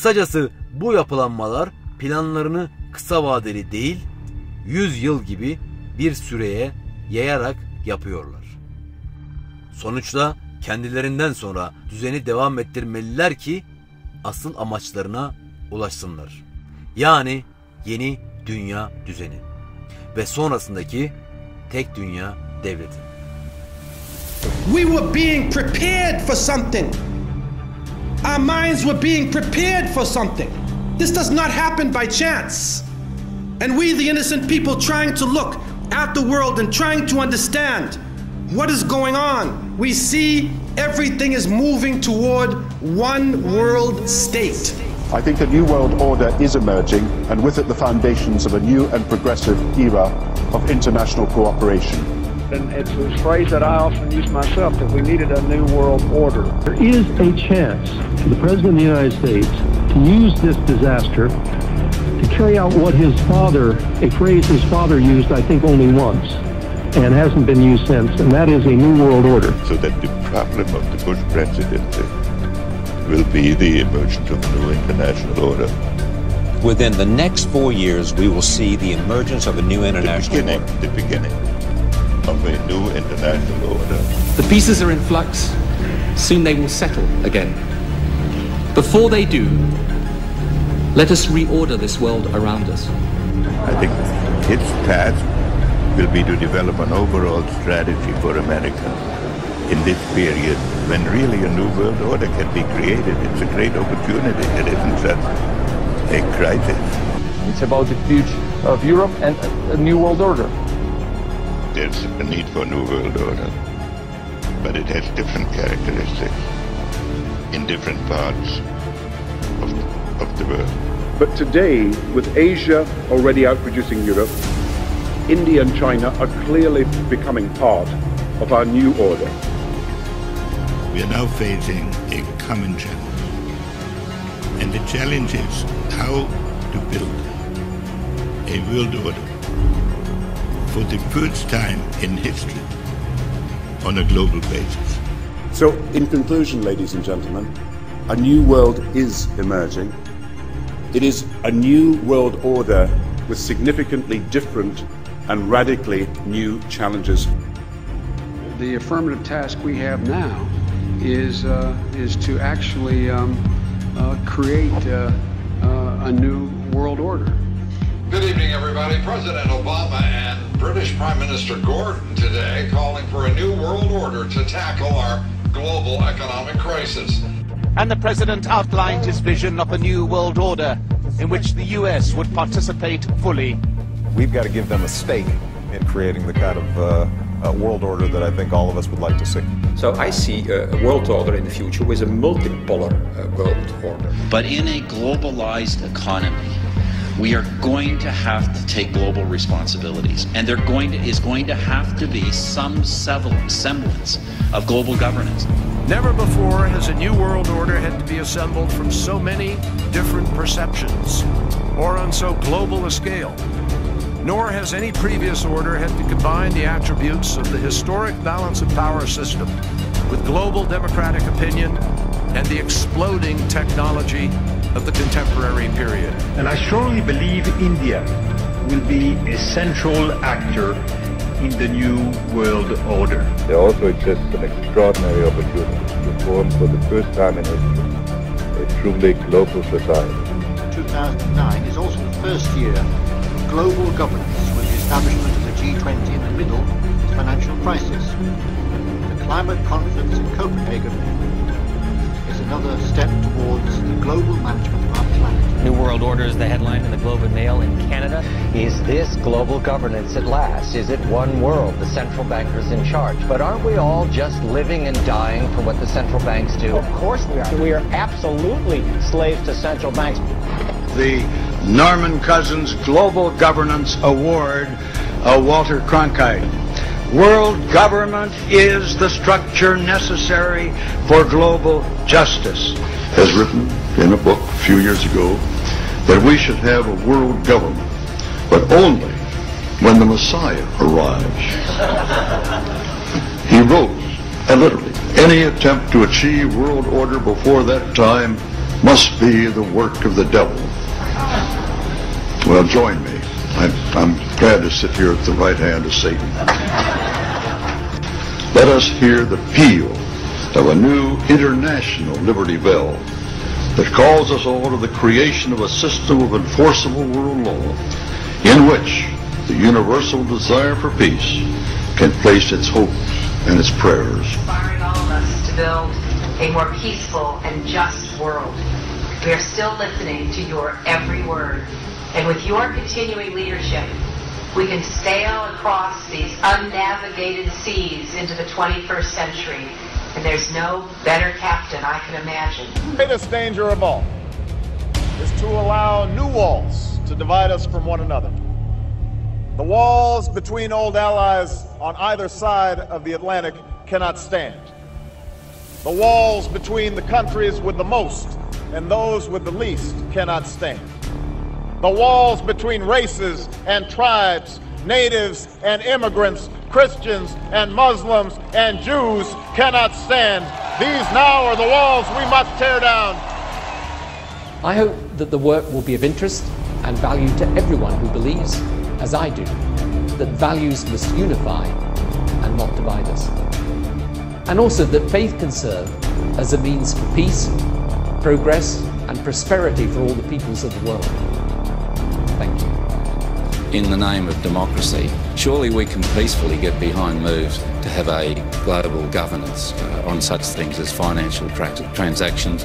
Kısacası bu yapılanmalar planlarını kısa vadeli değil, 100 yıl gibi bir süreye yayarak yapıyorlar. Sonuçta kendilerinden sonra düzeni devam ettirmeliler ki asıl amaçlarına ulaşsınlar. Yani yeni dünya düzeni ve sonrasındaki tek dünya devleti. We were being prepared for something. Our minds were being prepared for something. This does not happen by chance. And we, the innocent people, trying to look at the world and trying to understand what is going on, we see everything is moving toward one world state. I think a new world order is emerging, and with it the foundations of a new and progressive era of international cooperation. And it's a phrase that I often use myself, that we needed a new world order. There is a chance for the President of the United States to use this disaster to carry out what his father, a phrase his father used, I think, only once, and hasn't been used since, and that is a new world order. So that the problem of the Bush presidency will be the emergence of a new international order. Within the next 4 years, we will see the emergence of a new international order. The beginning of a new international order. The pieces are in flux. Soon they will settle again. Before they do, let us reorder this world around us. I think its task will be to develop an overall strategy for America in this period when really a new world order can be created. It's a great opportunity. It isn't just a crisis. It's about the future of Europe and a new world order. There's a need for a new world order, but it has different characteristics in different parts of the world. But today, with Asia already outproducing Europe, India and China are clearly becoming part of our new order. We are now facing a common challenge. And the challenge is how to build a world order for the first time in history on a global basis. So, in conclusion, ladies and gentlemen, a new world is emerging. It is a new world order with significantly different and radically new challenges. The affirmative task we have now is to actually create a new world order. Good evening, everybody. President Obama and British Prime Minister Gordon today calling for a new world order to tackle our global economic crisis. And the president outlined his vision of a new world order in which the U.S. would participate fully. We've got to give them a stake in creating the kind of world order that I think all of us would like to see. So I see a world order in the future with a multipolar world order. But in a globalized economy, we are going to have to take global responsibilities, and there is going to have to be some semblance of global governance. Never before has a new world order had to be assembled from so many different perceptions, or on so global a scale. Nor has any previous order had to combine the attributes of the historic balance of power system with global democratic opinion and the exploding technology of the contemporary period. And I strongly believe India will be a central actor in the new world order. There also exists an extraordinary opportunity to form for the first time in history a truly global society. 2009 is also the first year of global governance with the establishment of the G20 in the middle of the financial crisis. The climate conference in Copenhagen is another step towards the global management of our planet. New World Order is the headline in the Globe and Mail in Canada. Is this global governance at last? Is it one world, the central bankers in charge? But aren't we all just living and dying for what the central banks do? Of course we are. We are absolutely slaves to central banks. The Norman Cousins Global Governance Award, Walter Cronkite. World government is the structure necessary for global justice. Has written in a book a few years ago that we should have a world government, but only when the Messiah arrives. He wrote, and literally, any attempt to achieve world order before that time must be the work of the devil. Well, join me. I'm glad to sit here at the right hand of Satan. Let us hear the peal of a new international liberty bell that calls us all to the creation of a system of enforceable world law in which the universal desire for peace can place its hopes and its prayers. Inspiring all of us to build a more peaceful and just world. We are still listening to your every word. And with your continuing leadership, we can sail across these unnavigated seas into the 21st century. And there's no better captain I can imagine. The greatest danger of all is to allow new walls to divide us from one another. The walls between old allies on either side of the Atlantic cannot stand. The walls between the countries with the most and those with the least cannot stand. The walls between races and tribes, natives and immigrants, Christians and Muslims and Jews cannot stand. These now are the walls we must tear down. I hope that the work will be of interest and value to everyone who believes, as I do, that values must unify and not divide us. And also that faith can serve as a means for peace, progress and prosperity for all the peoples of the world. Thank you. In the name of democracy, surely we can peacefully get behind moves to have a global governance on such things as financial transactions,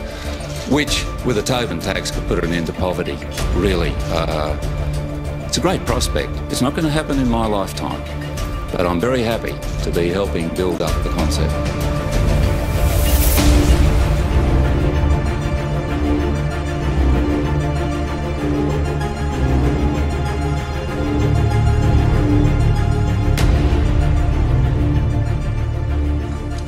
which, with a Tobin tax, could put an end to poverty. Really, it's a great prospect. It's not going to happen in my lifetime, but I'm very happy to be helping build up the concept.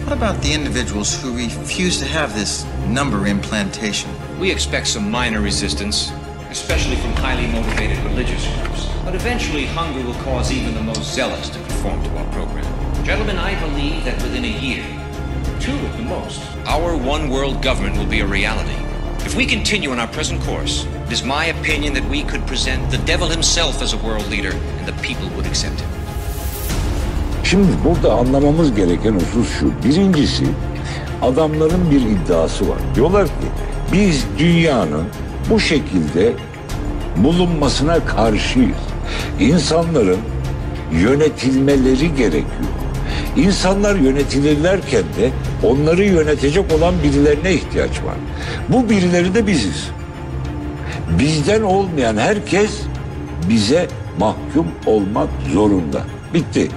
What about the individuals who refuse to have this number implantation? We expect some minor resistance, especially from highly motivated religious groups. But eventually, hunger will cause even the most zealous to conform to our program. Gentlemen, I believe that within a year, 2 at the most, our one world government will be a reality. If we continue on our present course, it is my opinion that we could present the devil himself as a world leader and the people would accept him. Şimdi burada anlamamız gereken husus şu. Birincisi, adamların bir iddiası var. Diyorlar ki biz dünyanın bu şekilde bulunmasına karşıyız. İnsanların yönetilmeleri gerekiyor. İnsanlar yönetilirlerken de onları yönetecek olan birilerine ihtiyaç var. Bu birileri de biziz. Bizden olmayan herkes bize mahkum olmak zorunda. Bitti.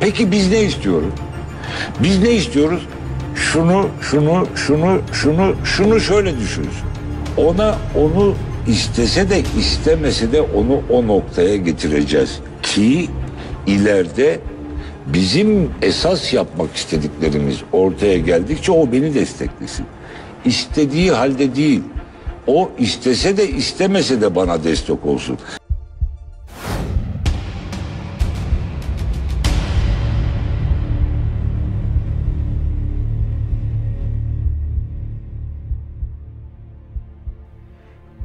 Peki biz ne istiyoruz? Biz ne istiyoruz? Şunu şöyle düşünsün. Onu istese de istemese de onu o noktaya getireceğiz. Ki ileride bizim esas yapmak istediklerimiz ortaya geldikçe o beni desteklesin. İstediği halde değil. O istese de istemese de bana destek olsun.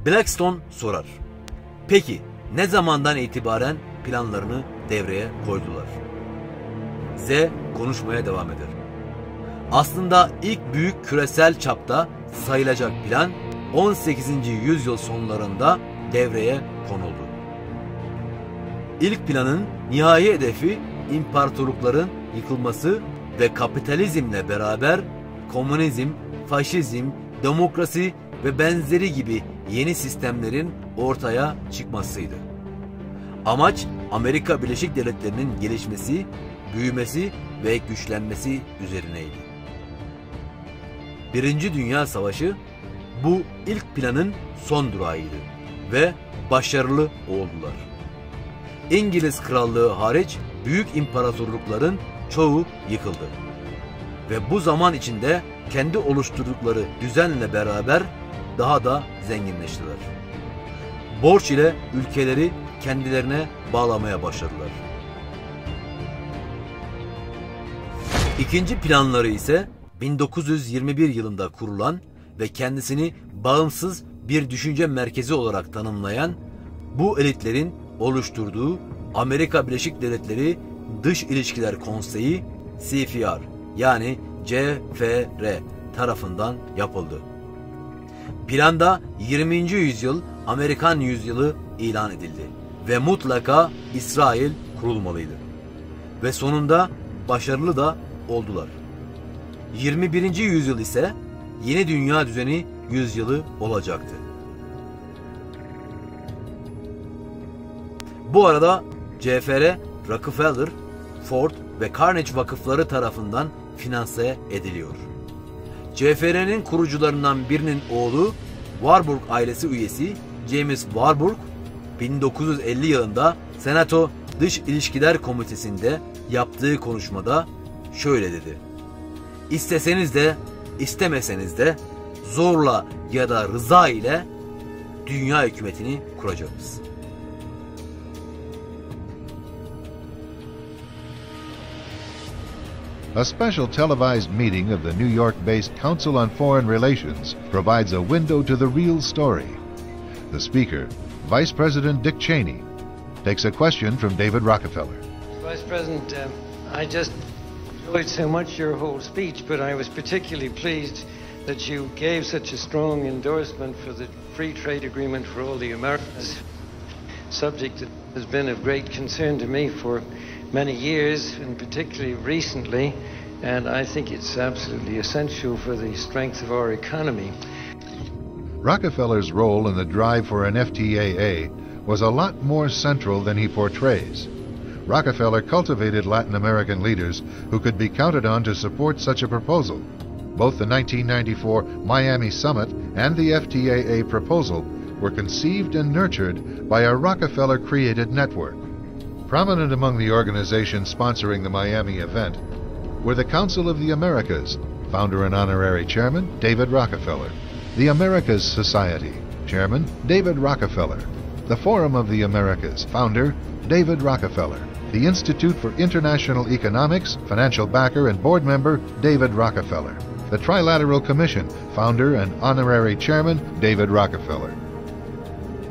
Blackstone sorar. Peki ne zamandan itibaren planlarını devreye koydular? Z konuşmaya devam eder. Aslında ilk büyük küresel çapta sayılacak plan 18. yüzyıl sonlarında devreye konuldu. İlk planın nihai hedefi imparatorlukların yıkılması ve kapitalizmle beraber komünizm, faşizm, demokrasi ve benzeri gibi yeni sistemlerin ortaya çıkmasıydı. Amaç Amerika Birleşik Devletleri'nin gelişmesi, büyümesi ve güçlenmesi üzerineydi. Birinci Dünya Savaşı bu ilk planın son durağıydı ve başarılı oldular. İngiliz Krallığı hariç büyük imparatorlukların çoğu yıkıldı. Ve bu zaman içinde kendi oluşturdukları düzenle beraber daha da zenginleştiler. Borç ile ülkeleri kendilerine bağlamaya başladılar. İkinci planları ise 1921 yılında kurulan ve kendisini bağımsız bir düşünce merkezi olarak tanımlayan bu elitlerin oluşturduğu Amerika Birleşik Devletleri Dış İlişkiler Konseyi CFR yani CFR tarafından yapıldı. Planda 20. yüzyıl Amerikan yüzyılı ilan edildi ve mutlaka İsrail kurulmalıydı. Ve sonunda başarılı da oldular. 21. yüzyıl ise yeni dünya düzeni yüzyılı olacaktı. Bu arada CFR, Rockefeller, Ford ve Carnegie vakıfları tarafından finanse ediliyor. CFR'nin kurucularından birinin oğlu Warburg ailesi üyesi James Warburg 1950 yılında Senato Dış İlişkiler Komitesi'nde yaptığı konuşmada şöyle dedi: "İsteseniz de istemeseniz de zorla ya da rıza ile dünya hükümetini kuracağız." A special televised meeting of the New York-based Council on Foreign Relations provides a window to the real story. The speaker, Vice President Dick Cheney, takes a question from David Rockefeller. Vice President, I just enjoyed so much your whole speech, but I was particularly pleased that you gave such a strong endorsement for the free trade agreement for all the Americas, subject that has been of great concern to me for many years, and particularly recently, and I think it's absolutely essential for the strength of our economy. Rockefeller's role in the drive for an FTAA was a lot more central than he portrays. Rockefeller cultivated Latin American leaders who could be counted on to support such a proposal. Both the 1994 Miami Summit and the FTAA proposal were conceived and nurtured by a Rockefeller-created network. Prominent among the organizations sponsoring the Miami event were the Council of the Americas, founder and honorary chairman David Rockefeller, the Americas Society, chairman David Rockefeller, the Forum of the Americas, founder David Rockefeller, the Institute for International Economics, financial backer and board member David Rockefeller, the Trilateral Commission, founder and honorary chairman David Rockefeller.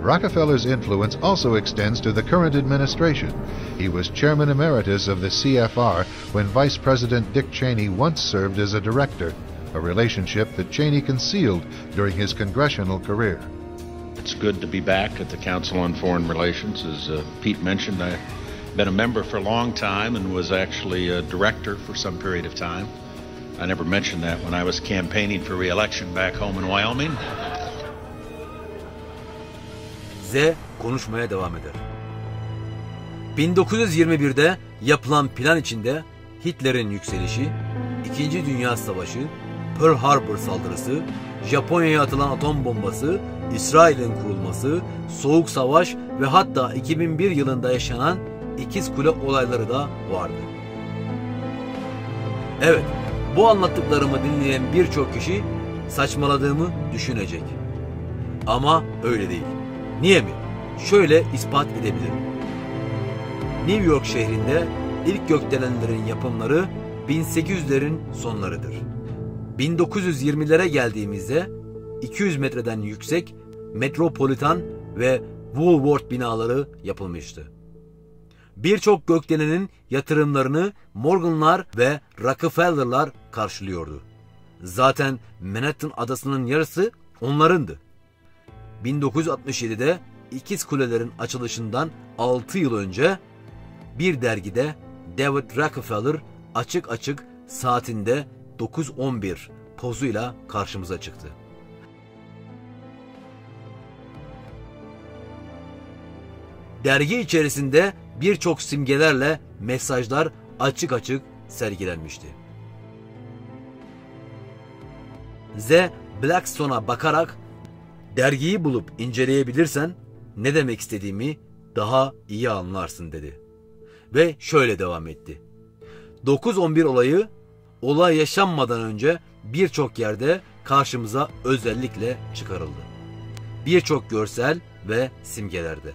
Rockefeller's influence also extends to the current administration. He was chairman emeritus of the CFR when Vice President Dick Cheney once served as a director, a relationship that Cheney concealed during his congressional career. It's good to be back at the Council on Foreign Relations. As Pete mentioned, I've been a member for a long time and was actually a director for some period of time. I never mentioned that when I was campaigning for re-election back home in Wyoming. Z konuşmaya devam eder. 1921'de yapılan plan içinde Hitler'in yükselişi, İkinci Dünya Savaşı, Pearl Harbor saldırısı, Japonya'ya atılan atom bombası, İsrail'in kurulması, Soğuk Savaş ve hatta 2001 yılında yaşanan İkiz Kule olayları da vardı. Evet, bu anlattıklarımı dinleyen birçok kişi saçmaladığımı düşünecek. Ama öyle değil. Niye mi? Şöyle ispat edebilirim. New York şehrinde ilk gökdelenlerin yapımları 1800'lerin sonlarıdır. 1920'lere geldiğimizde 200 metreden yüksek Metropolitan ve Woolworth binaları yapılmıştı. Birçok gökdelenin yatırımlarını Morganlar ve Rockefeller'lar karşılıyordu. Zaten Manhattan adasının yarısı onlarındı. 1967'de İkiz Kulelerin açılışından 6 yıl önce bir dergide David Rockefeller açık açık saatinde 9:11 pozuyla karşımıza çıktı. Dergi içerisinde birçok simgelerle mesajlar açık açık sergilenmişti. Z Blackstone'a bakarak dergiyi bulup inceleyebilirsen ne demek istediğimi daha iyi anlarsın dedi. Ve şöyle devam etti. 9/11 olayı olay yaşanmadan önce birçok yerde karşımıza özellikle çıkarıldı. Birçok görsel ve simgelerde.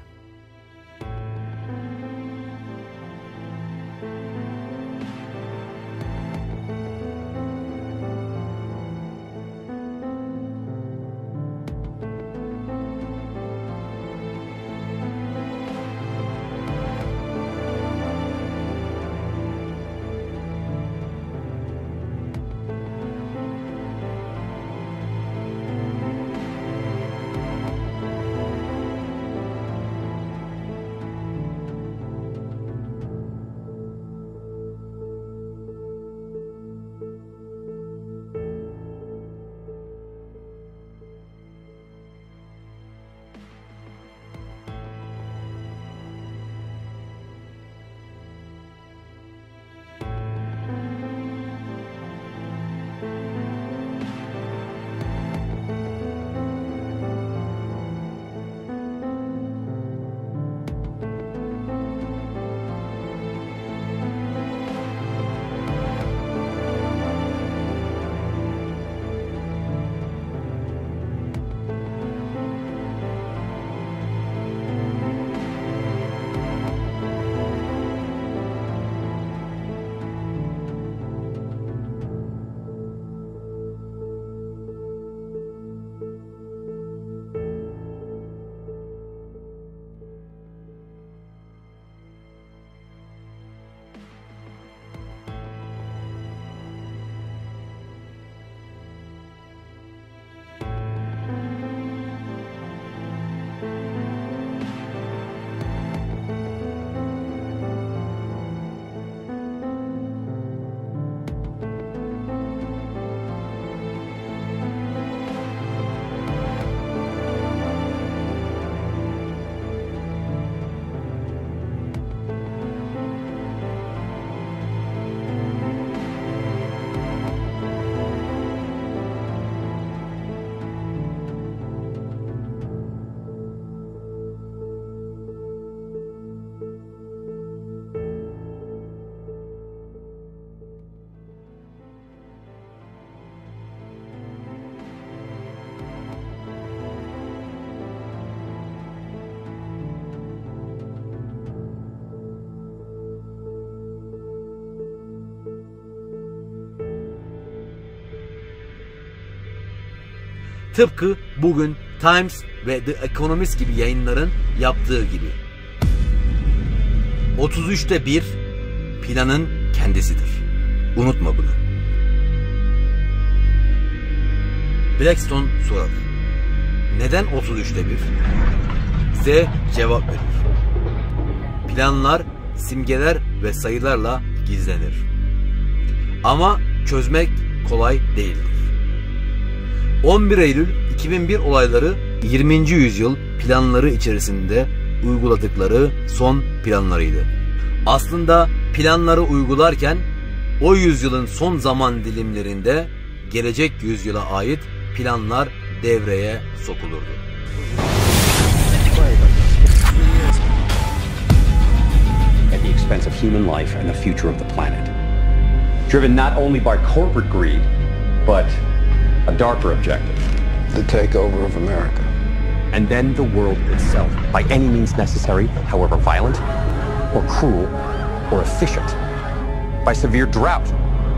Tıpkı bugün Times ve The Economist gibi yayınların yaptığı gibi. 33'te 1 planın kendisidir. Unutma bunu. Blackstone sorar. Neden 33'te 1? Z cevap verir. Planlar simgeler ve sayılarla gizlenir. Ama çözmek kolay değildir. 11 Eylül 2001 olayları 20. yüzyıl planları içerisinde uyguladıkları son planlarıydı. Aslında planları uygularken o yüzyılın son zaman dilimlerinde gelecek yüzyıla ait planlar devreye sokulurdu. At the expense of human life and the future of the planet. Driven not only by corporate greed, but a darker objective. The takeover of America. And then the world itself, by any means necessary, however violent, or cruel, or efficient. By severe drought,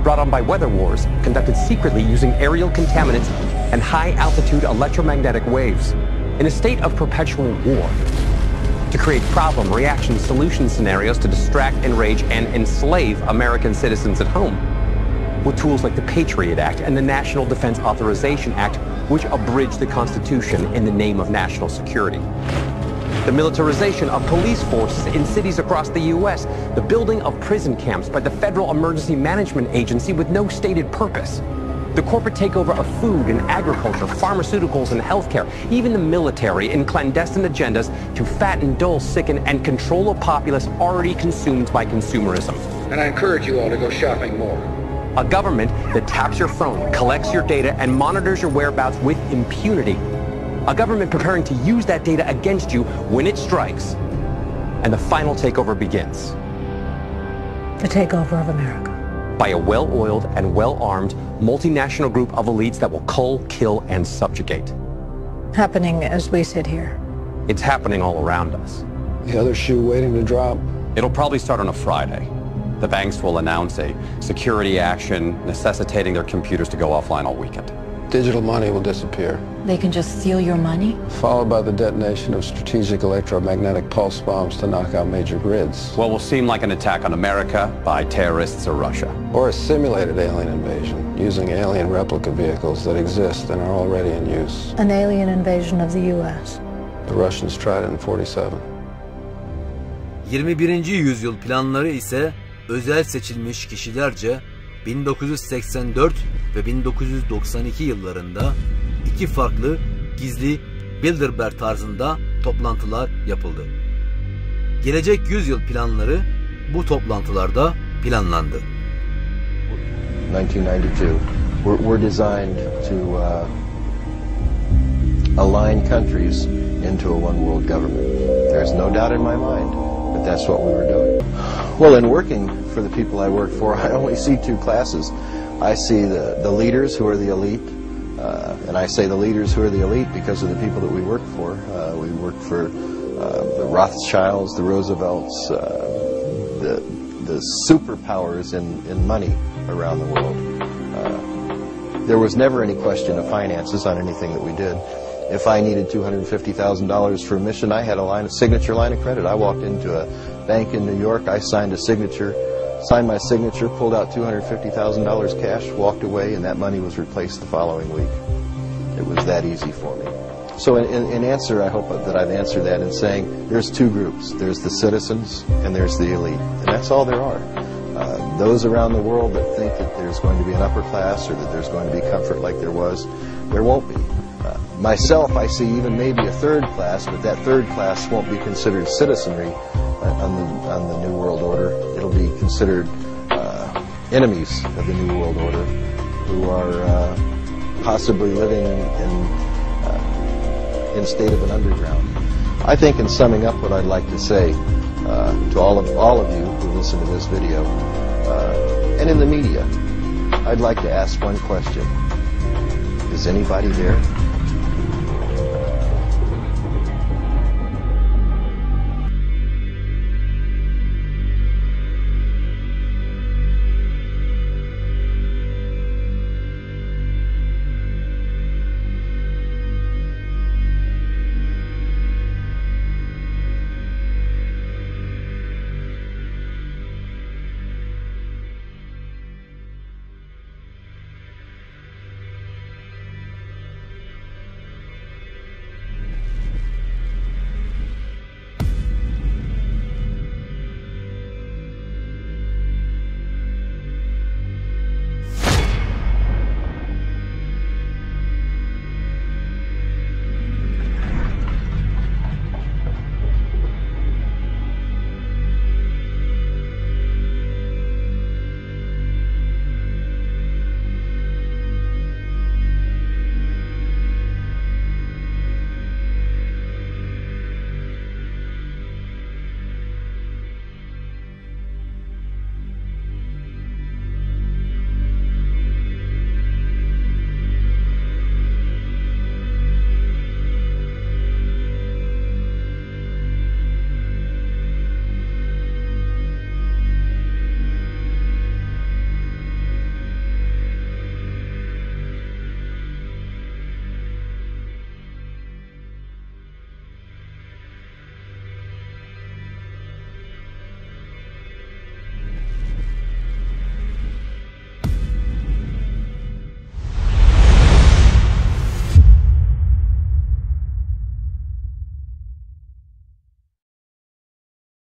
brought on by weather wars, conducted secretly using aerial contaminants and high-altitude electromagnetic waves. In a state of perpetual war. To create problem, reaction, solution scenarios to distract, enrage, and enslave American citizens at home. With tools like the Patriot Act and the National Defense Authorization Act, which abridge the Constitution in the name of national security. The militarization of police forces in cities across the U.S., the building of prison camps by the Federal Emergency Management Agency with no stated purpose. The corporate takeover of food and agriculture, pharmaceuticals and healthcare, even the military in clandestine agendas to fatten, dull, sicken, and control a populace already consumed by consumerism. And I encourage you all to go shopping more. A government that taps your phone, collects your data, and monitors your whereabouts with impunity. A government preparing to use that data against you when it strikes. And the final takeover begins. The takeover of America. By a well-oiled and well-armed multinational group of elites that will cull, kill, and subjugate. Happening as we sit here. It's happening all around us. The other shoe waiting to drop. It'll probably start on a Friday. The banks will announce a security action necessitating their computers to go offline all weekend. Digital money will disappear. They can just steal your money? Followed by the detonation of strategic electromagnetic pulse bombs to knock out major grids. What will seem like an attack on America by terrorists or Russia. Or a simulated alien invasion, using alien replica vehicles that exist and are already in use. An alien invasion of the U.S. The Russians tried it in 47. 21. yüzyıl planları ise özel seçilmiş kişilerce 1984 ve 1992 yıllarında iki farklı gizli Bilderberg tarzında toplantılar yapıldı. Gelecek yüzyıl planları bu toplantılarda planlandı. 1992. We're designed to align countries into a one world government. There's no doubt in my mind that that's what we were doing. Well, in working for the people I work for, I only see two classes. I see the leaders who are the elite, and I say the leaders who are the elite because of the people that we work for. We work for the Rothschilds, the Roosevelts, the superpowers in money around the world. There was never any question of finances on anything that we did. If I needed $250,000 for a mission, I had a signature line of credit. I walked into a bank in New York, I signed my signature, pulled out $250,000 cash, walked away, and that money was replaced the following week. It was that easy for me. So in answer, I hope that I've answered that in saying there's two groups. There's the citizens and there's the elite. And that's all there are. Those around the world that think that there's going to be an upper class or that there's going to be comfort like there was, there won't be. Myself, I see even maybe a third class, but that third class won't be considered citizenry on the New World Order. It'll be considered enemies of the New World Order who are possibly living in state of an underground. I think in summing up what I'd like to say to all of you who listen to this video and in the media, I'd like to ask one question. Is anybody there?